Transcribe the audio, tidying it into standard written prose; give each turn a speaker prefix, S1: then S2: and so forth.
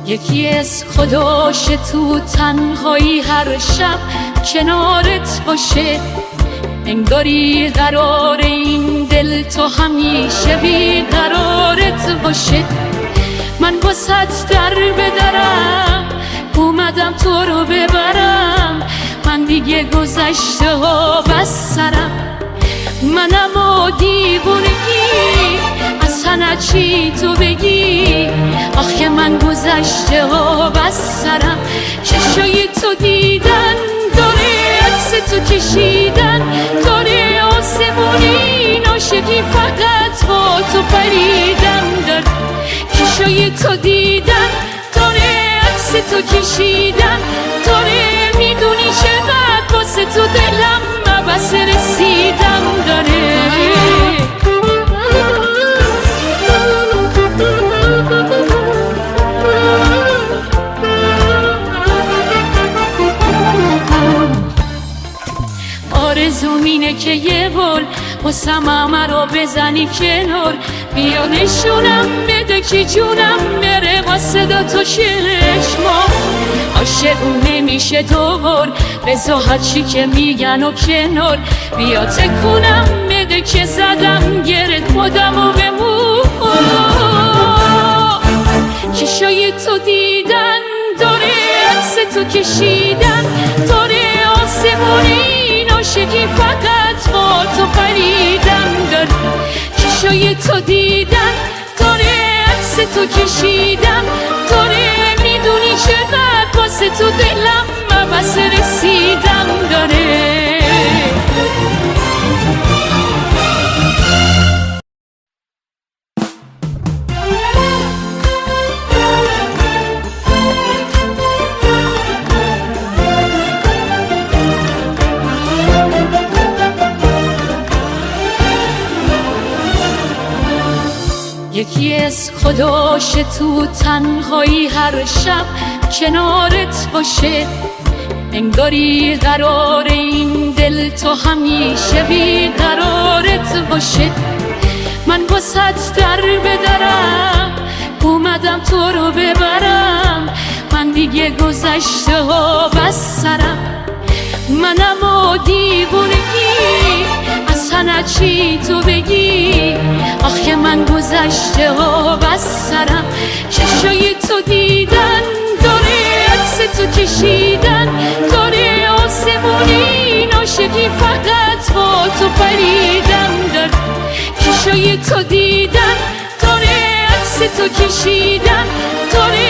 S1: یکی از خداش تو تنهایی هر شب کنارت باشه، انگاری قرار این دل تو همیشه بیقرارت باشه. من واسط در بدرم اومدم تو رو ببرم، من دیگه گذشته ها بس سرم، منم و دیوونگی اصلا چی تو بگی. آخه من گذشته ها بس سرم، چشای تو دیدن داره عکس تو کشیدن، داره آسمونی ناشگی فقط با تو پریدم داره. چشای تو دیدن داره عکس تو کشیدن، داره میدونی چقدر واسه تو دلم بس رسیدم داره. آرزوم اینه که یه بار واسم همه رو بزنی کنار، بیا نشونم بده که جونم بره با صدا تو چشما. عاشق نمیشه دوبار، بذار هرچی که میگن و کنار، بیا تکونم بده که زدم گرد خودم و بمون. چشای تو دیدن داره عکس تو کشیدن، داره آسمونی ناشگی فقط با تو پریدم داره. چشای تو دیدن داره عکس تو کشیدن، داره میدونی چقدر واسه تو دلم بس رسیدم داره. یکی از خداش تو تنهایی هر شب کنارت باشه، انگاری قرار این دل تو همیشه بیقرارت باشه. من واسط در بدرم اومدم تو رو ببرم، من دیگه گذشته ها بس سرم، منم و دیوونگی اصلا چی تو بگی. آخه من گذشته ها بس سرم، چشای تو دیدن داره عکس تو کشیدن، داره آسمونی ناشگی فقط با تو پریدم داره. چشای تو دیدن داره عکس تو کشیدن، داره